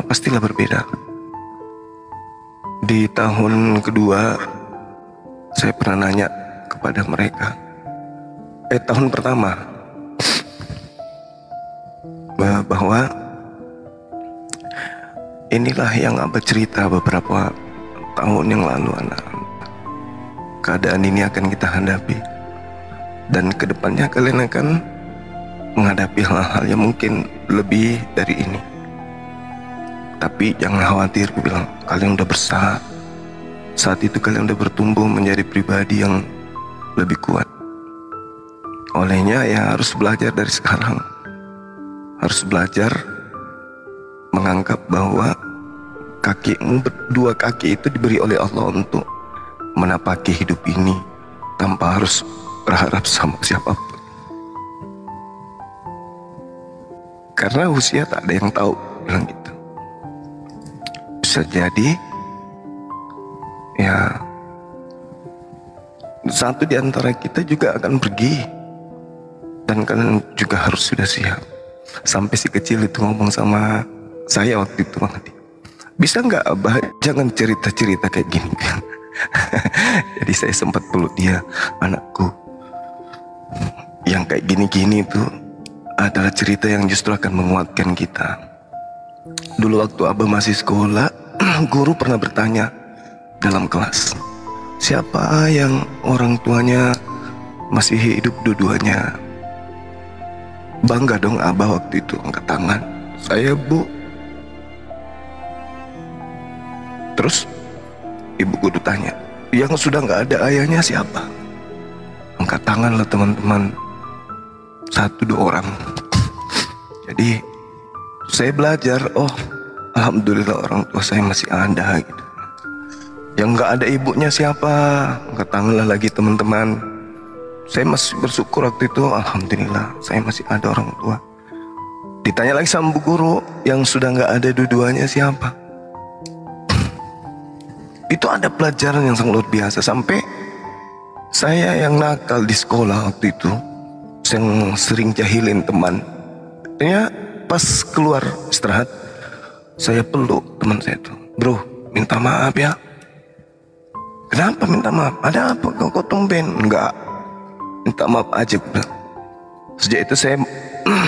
pastilah berbeda. Di tahun kedua saya pernah nanya kepada mereka, tahun pertama, bahwa inilah yang Abah cerita beberapa tahun yang lalu, anak. Keadaan ini akan kita hadapi, dan kedepannya kalian akan menghadapi hal-hal yang mungkin lebih dari ini. Tapi jangan khawatir, aku bilang, kalian udah besar. Saat itu kalian udah bertumbuh menjadi pribadi yang lebih kuat. Olehnya ya harus belajar dari sekarang. Harus belajar menganggap bahwa kakimu, dua kaki itu diberi oleh Allah untuk menapaki hidup ini tanpa harus berharap sama siapapun. Karena usia tak ada yang tahu, bilang gitu. Bisa jadi ya satu di antara kita juga akan pergi, dan kalian juga harus sudah siap. Sampai si kecil itu ngomong sama saya waktu itu, Bang Adi, bisa nggak Abah jangan cerita-cerita kayak gini. Jadi saya sempat peluk dia, anakku, yang kayak gini-gini itu adalah cerita yang justru akan menguatkan kita. Dulu waktu Abah masih sekolah, guru pernah bertanya dalam kelas, siapa yang orang tuanya masih hidup dua-duanya? Bangga dong Abah waktu itu angkat tangan, saya Bu. Terus ibu guru tanya, yang sudah nggak ada ayahnya siapa? Angkat tangan lah teman-teman, 1-2 orang. Jadi saya belajar, oh alhamdulillah orang tua saya masih ada gitu. Yang nggak ada ibunya siapa? Angkat tangan lah lagi teman-teman. Saya masih bersyukur waktu itu, alhamdulillah saya masih ada orang tua. Ditanya lagi sama bu guru, yang sudah nggak ada dua-duanya siapa? Itu ada pelajaran yang sangat luar biasa. Sampai saya yang nakal di sekolah waktu itu, yang sering jahilin teman, ya pas keluar istirahat, saya peluk teman saya itu, bro, minta maaf ya. Kenapa minta maaf? Ada apa kau tumben? Enggak, minta maaf aja. Sejak itu saya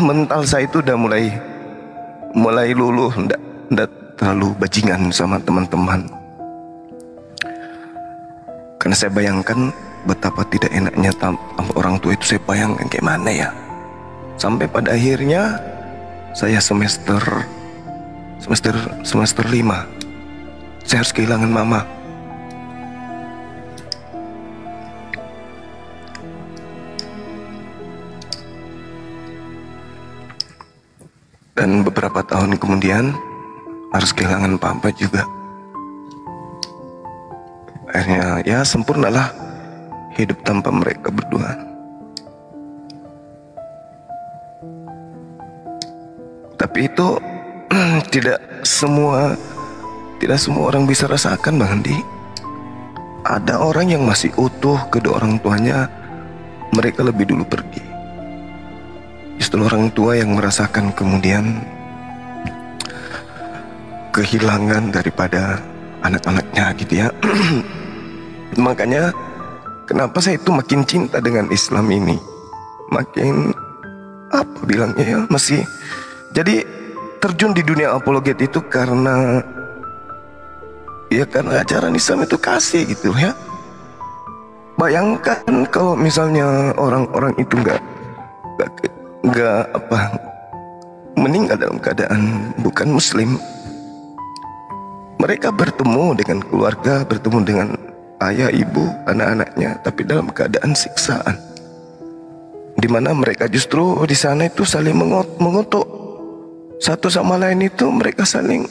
mental saya itu udah mulai luluh, enggak terlalu bajingan sama teman-teman. Karena saya bayangkan betapa tidak enaknya orang tua itu, saya bayangkan kayak mana ya. Sampai pada akhirnya saya semester 5 saya harus kehilangan mama. Dan beberapa tahun kemudian harus kehilangan papa juga. Akhirnya ya sempurnalah hidup tanpa mereka berdua. Tapi itu tidak semua orang bisa rasakan, Bang Andi. Ada orang yang masih utuh kedua orang tuanya, mereka lebih dulu pergi. Justru orang tua yang merasakan kemudian kehilangan daripada anak-anaknya gitu ya. Makanya kenapa saya itu makin cinta dengan Islam ini, makin apa bilangnya ya, masih jadi terjun di dunia apologet itu karena ajaran Islam itu kasih gitu ya. Bayangkan kalau misalnya orang-orang itu nggak meninggal dalam keadaan bukan muslim, mereka bertemu dengan keluarga, bertemu dengan ayah, ibu, anak-anaknya, tapi dalam keadaan siksaan, di mana mereka justru di sana itu saling mengutuk satu sama lain, itu mereka saling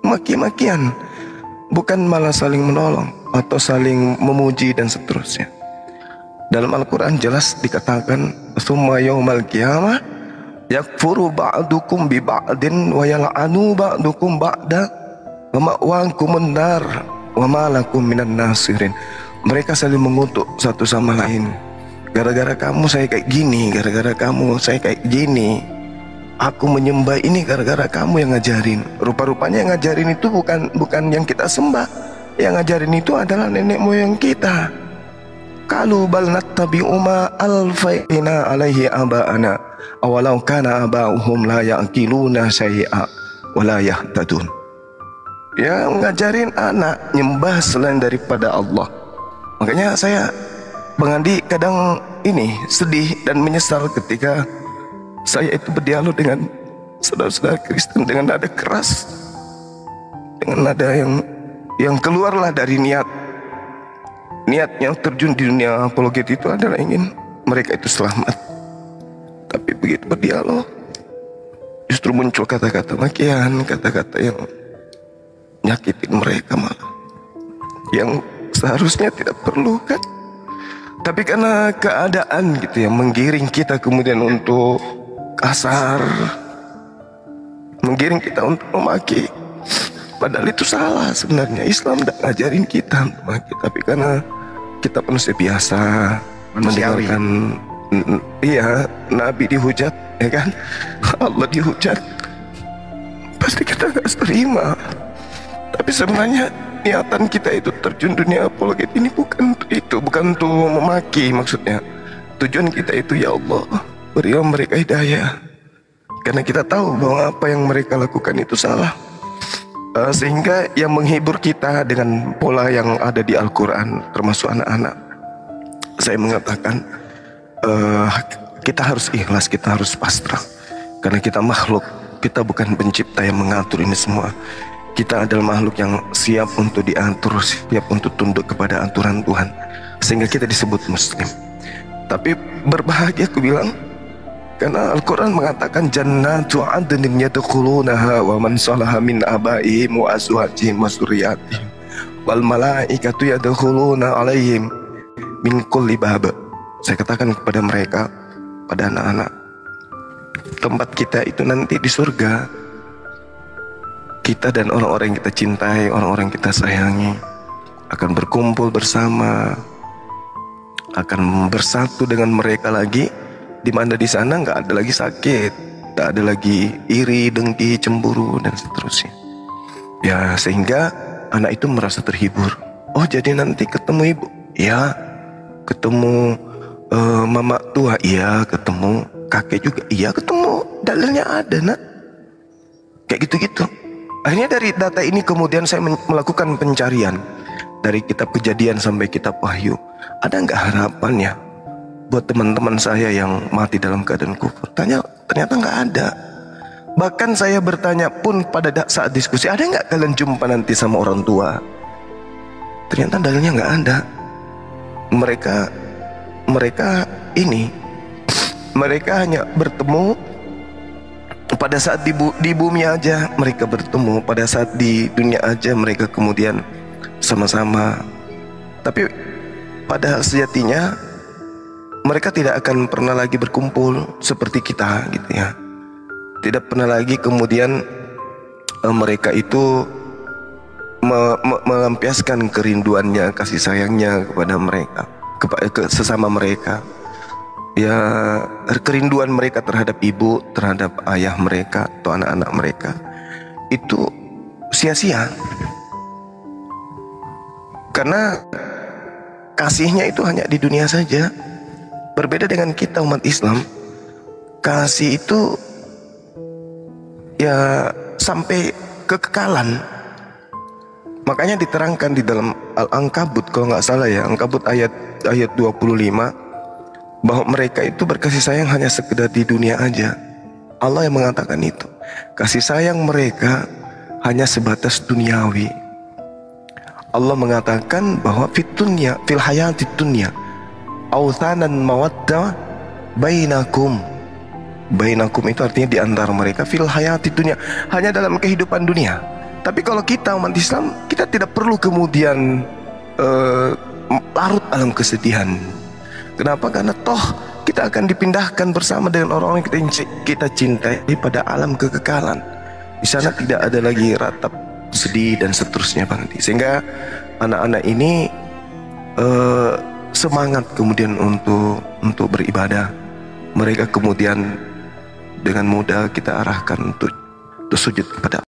maki-makian, bukan malah saling menolong atau saling memuji dan seterusnya. Dalam Al-Quran jelas dikatakan, "Tsumma yaumal qiyamah yakfuru ba'dukum bi ba'din wa yal'anu ba'dukum ba'da wa ma'wakumun nar wa ma lakum minan nasirin." Mereka saling mengutuk satu sama lain. Gara-gara kamu saya kayak gini, gara-gara kamu saya kayak gini. Aku menyembah ini gara-gara kamu yang ngajarin. Rupa-rupanya yang ngajarin itu bukan yang kita sembah. Yang ngajarin itu adalah nenek moyang kita. Qalu bal nattabi'u ma alfaina alaihi aba'ana awalau kana aba'uhum la ya'qiluna syai'a wa la yahtadun. Ya, ngajarin anak nyembah selain daripada Allah. Makanya saya, Bang Andi, kadang ini sedih dan menyesal ketika saya itu berdialog dengan saudara-saudara Kristen dengan nada keras, dengan nada yang keluarlah dari niatnya terjun di dunia apologet itu adalah ingin mereka itu selamat. Tapi begitu berdialog, justru muncul kata-kata makian, kata-kata yang nyakitin mereka, malah yang seharusnya tidak perlu kan. Tapi karena keadaan gitu yang menggiring kita kemudian untuk kasar, menggiring kita untuk memaki, padahal itu salah sebenarnya. Islam tidak ngajarin kita untuk memaki, tapi karena kita manusia biasa mendengarkan Nabi dihujat, ya kan, Allah dihujat, pasti kita gak terima. Tapi sebenarnya niatan kita itu terjun dunia apologet ini bukan untuk itu, bukan untuk memaki maksudnya. Tujuan kita itu, ya Allah, berilah mereka hidayah, karena kita tahu bahwa apa yang mereka lakukan itu salah. Sehingga yang menghibur kita dengan pola yang ada di Al-Quran, termasuk anak-anak, saya mengatakan kita harus ikhlas, kita harus pasrah, karena kita makhluk, kita bukan pencipta yang mengatur ini semua. Kita adalah makhluk yang siap untuk diatur, siap untuk tunduk kepada aturan Tuhan, sehingga kita disebut muslim. Tapi berbahagia, aku bilang, karena Al-Quran mengatakan jannatu adnin yadkhulunaha wa man salaha min abaihim wa azwajihim wa dzurriyyatihim wal malaikatu yadkhuluna alaihim min kulli bab. Saya katakan kepada mereka, pada anak-anak, tempat kita itu nanti di surga. Kita dan orang-orang yang kita cintai, orang-orang yang kita sayangi akan berkumpul bersama, akan bersatu dengan mereka lagi, di mana di sana nggak ada lagi sakit, nggak ada lagi iri, dengki, cemburu dan seterusnya. Ya, sehingga anak itu merasa terhibur. Oh, jadi nanti ketemu ibu, ya, ketemu mama tua, iya, ketemu kakek juga, iya, ketemu, dalilnya ada, nak, kayak gitu-gitu. Akhirnya dari data ini kemudian saya melakukan pencarian dari kitab Kejadian sampai kitab Wahyu. Ada nggak harapannya buat teman-teman saya yang mati dalam keadaan kufur? Ternyata nggak ada. Bahkan saya bertanya pun pada saat diskusi, ada nggak kalian jumpa nanti sama orang tua? Ternyata dalilnya nggak ada. Mereka hanya bertemu pada saat di bumi aja mereka bertemu, pada saat di dunia aja mereka kemudian sama-sama. Tapi pada sejatinya mereka tidak akan pernah lagi berkumpul seperti kita gitu ya. Tidak pernah lagi kemudian mereka itu melampiaskan kerinduannya, kasih sayangnya kepada mereka, kepada sesama mereka. Ya, kerinduan mereka terhadap ibu, terhadap ayah mereka atau anak-anak mereka itu sia-sia, karena kasihnya itu hanya di dunia saja. Berbeda dengan kita umat Islam, kasih itu ya sampai kekekalan. Makanya diterangkan di dalam Al-Ankabut, kalau nggak salah ya, Ankabut ayat 25, bahwa mereka itu berkasih sayang hanya sekedar di dunia aja. Allah yang mengatakan itu. Kasih sayang mereka hanya sebatas duniawi. Allah mengatakan bahwa fil hayatid dunya authanan mawaddah bainakum. Bainakum itu artinya di antara mereka, fil hayatid dunya, hanya dalam kehidupan dunia. Tapi kalau kita umat Islam, kita tidak perlu kemudian larut dalam kesedihan. Kenapa? Karena toh kita akan dipindahkan bersama dengan orang-orang yang kita cintai pada alam kekekalan. Di sana tidak ada lagi ratap, sedih dan seterusnya, Bang. Sehingga anak-anak ini semangat kemudian untuk beribadah. Mereka kemudian dengan mudah kita arahkan untuk sujud kepada